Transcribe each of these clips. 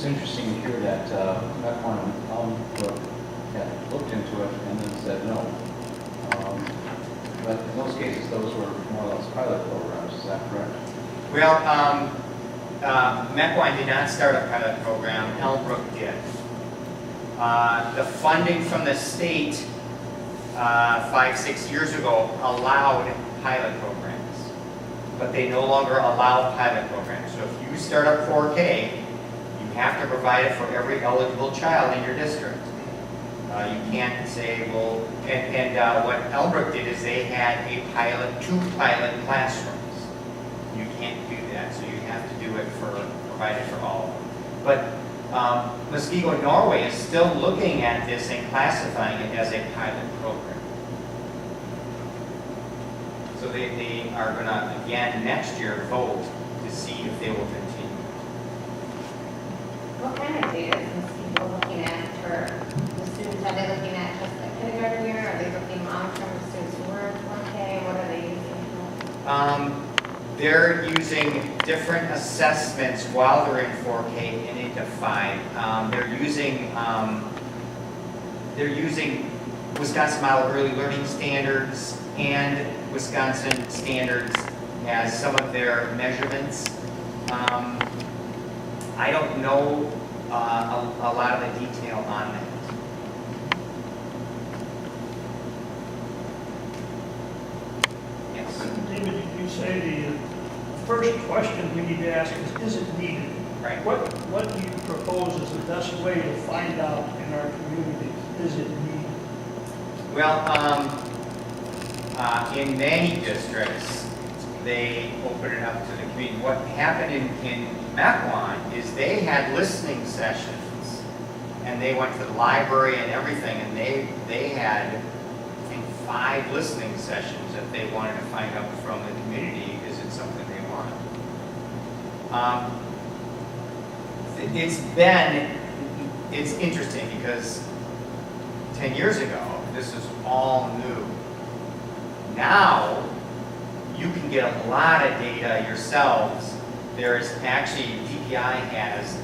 interesting to hear that that one had looked into it and then said no. But in those cases, those were more or less pilot programs. Is that correct? Well, Mequon did not start a pilot program. Elbrook did. The funding from the state 5-6 years ago allowed pilot programs, but they no longer allow pilot programs. So if you start up 4K, you have to provide it for every eligible child in your district. You can't say, well, what Elbrook did is they had two pilot classrooms. You can't do that, so you have to do it provide it for all of them. But Muskegon, Norway is still looking at this and classifying it as a pilot program. So they are going to, again, next year vote to see if they will continue. What kind of data is Muskegon looking at for the students? Are they looking at just the kindergarten year? Are they looking long-term for students who were in 1K? What are they using? They're using different assessments while they're in 4K and into 5. They're using Wisconsin Model Early Learning Standards and Wisconsin Standards as some of their measurements. I don't know a lot of the detail on that. Yes. David, you say the first question we need to ask is it needed? Right. What do you propose is the best way to find out in our communities? Is it needed? Well, in many districts, they open it up to the community. What happened in Mequon is they had listening sessions, and they went to the library and everything, and they had, I think, 5 listening sessions that they wanted to find out from the community. Is it something they want? It's interesting because 10 years ago, this was all new. Now, you can get a lot of data yourselves. There's actually, DPI has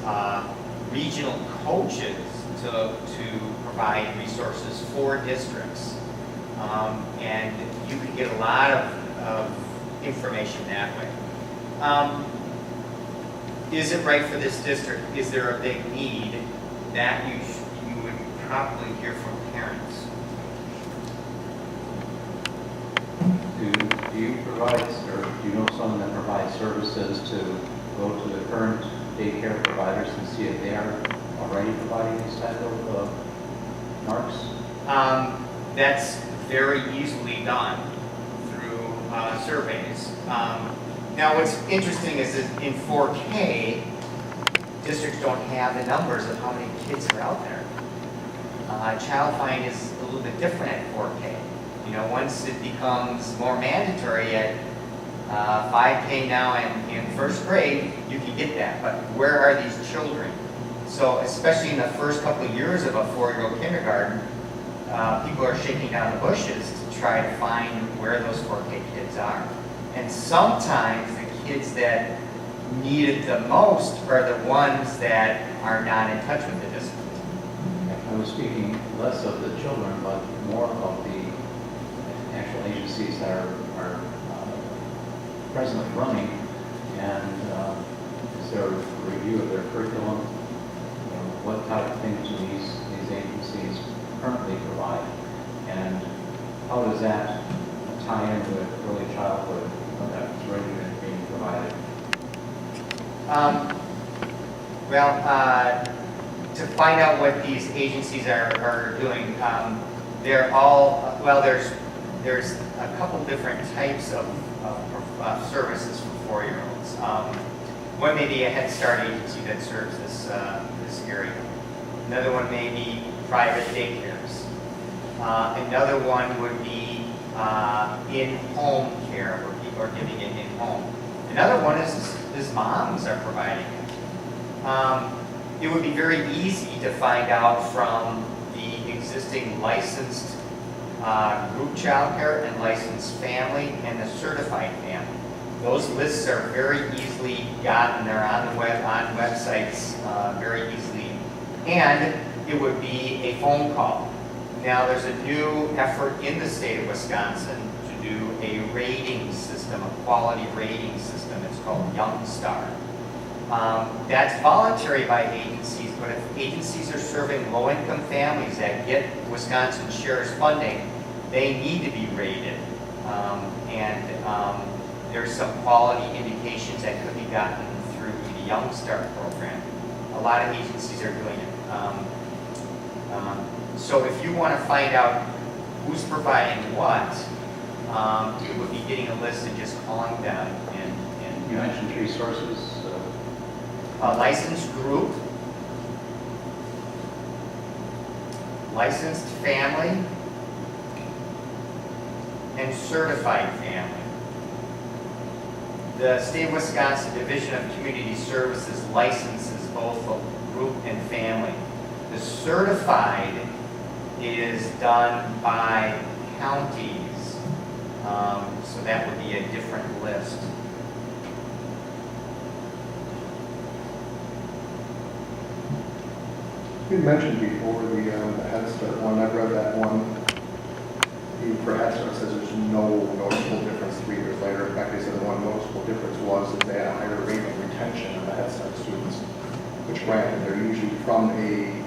regional coaches to provide resources for districts. And you can get a lot of information that way. Is it right for this district? Is there a big need? That you would probably hear from parents. Do you provide, or do you know someone that provides services to go to the current daycare providers and see if they are already providing these type of marks? That's very easily done through surveys. Now, what's interesting is that in 4K, districts don't have the numbers of how many kids are out there. Child find is a little bit different at 4K. You know, once it becomes more mandatory at 5K now and in first grade, you can get that. But where are these children? So especially in the first couple of years of a 4-year-old kindergarten, people are shaking down the bushes to try to find where those 4K kids are. And sometimes the kids that need it the most are the ones that are not in touch with the district. I was speaking less of the children, but more of the actual agencies that are presently running, and is there a review of their curriculum? You know, what type of things do these agencies currently provide, and how does that tie in with early childhood that's regularly being provided? To find out what these agencies are doing, they're all, well, there's a couple different types of services for 4-year-olds. One may be a Head Start agency that serves this area. Another one may be private daycares. Another one would be in-home care, where people are giving it in-home. Another one is moms are providing it. It would be very easy to find out from the existing licensed group child care and licensed family and the certified family. Those lists are very easily gotten. They're on the web, on websites, very easily. And it would be a phone call. Now, there's a new effort in the state of Wisconsin to do a rating system, a quality rating system. It's called Young Star. That's voluntary by agencies, but if agencies are serving low-income families that get Wisconsin shares funding, they need to be rated. There's some quality indications that could be gotten through the Young Start program. A lot of agencies are doing it. So if you want to find out who's providing what, it would be getting a list and just calling them. You mentioned three sources. A licensed group, licensed family, and certified family. The State of Wisconsin Division of Community Services licenses both a group and family. The certified is done by counties, so that would be a different list. You mentioned before the Head Start one, I've read that one. For Head Start says there's no noticeable difference 3 years later. In fact, they said the one noticeable difference was that they had a higher rate of retention of the Head Start students, which granted, they're usually from a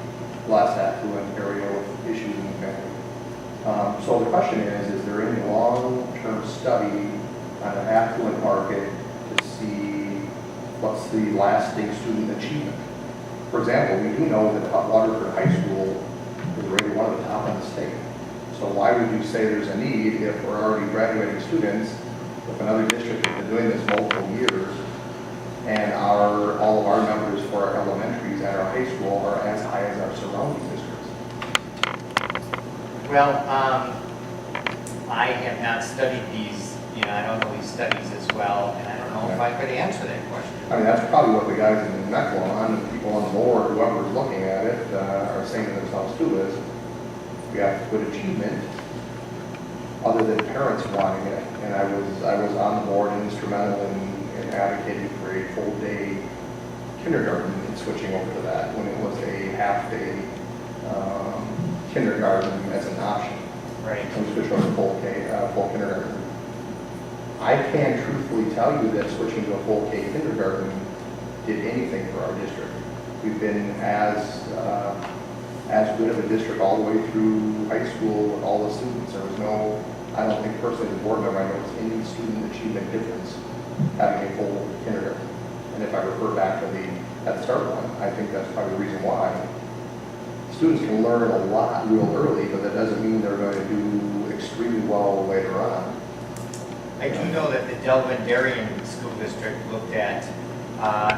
less affluent area with issues in the family. So the question is there any long-term study on an affluent market to see what's the lasting student achievement? For example, we do know that Waterford High School is rated one of the top in the state. So why would you say there's a need if we're already graduating students, if another district has been doing this multiple years, and all of our numbers for our elementaries at our high school are as high as our surrounding districts? Well, I have not studied these, I don't know these studies as well, and I don't know if I could answer that question. I mean, that's probably what the guys in the Mequon and people on the board, whoever's looking at it, are saying to themselves too, is we have good achievement other than parents wanting it. And I was on the board and instrumental in advocating for a full day kindergarten and switching over to that when it was a half day kindergarten as an option. Right. And we switched over to full kindergarten. I can truthfully tell you that switching to a full K kindergarten did anything for our district. We've been as good of a district all the way through high school with all the students. There was no, I don't think personally as a board member I noticed any student achievement difference having a full kindergarten. And if I refer back to the Head Start one, I think that's probably the reason why. Students can learn a lot real early, but that doesn't mean they're going to do extremely well later on. I do know that the Delvin-Darien School District looked at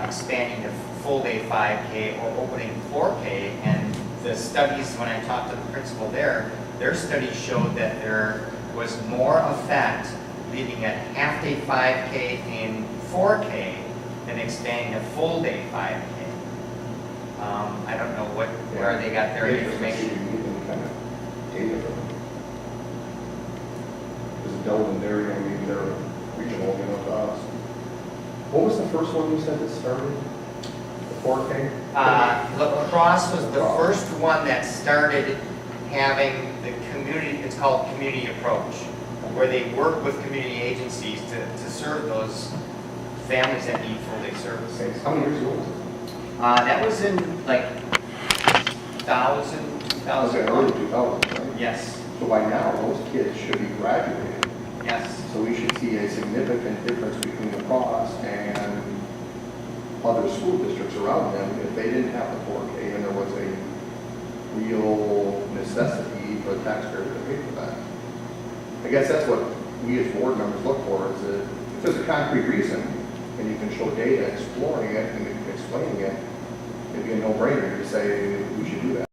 expanding to full day 5K or opening 4K, and the studies, when I talked to the principal there, their studies showed that there was more effect leaving a half day 5K in 4K than expanding a full day 5K. I don't know where they got their information. Kind of data from them. Because Delvin, they're regional, to us. What was the first one you said that started? The 4K? La Crosse was the first one that started having the community, it's called community approach, where they work with community agencies to serve those families that need full day services. Okay, how many years ago was it? That was in like 2000, Okay, early 2000s, right? Yes, So by now, those kids should be graduating. yes. So we should see a significant difference between the cost and other school districts around them if they didn't have the 4K and there was a real necessity for the taxpayer to pay for that. I guess that's what we as board members look for, is that if there's a concrete reason and you can show data exploring it and explaining it, it'd be a no-brainer to say we should do that.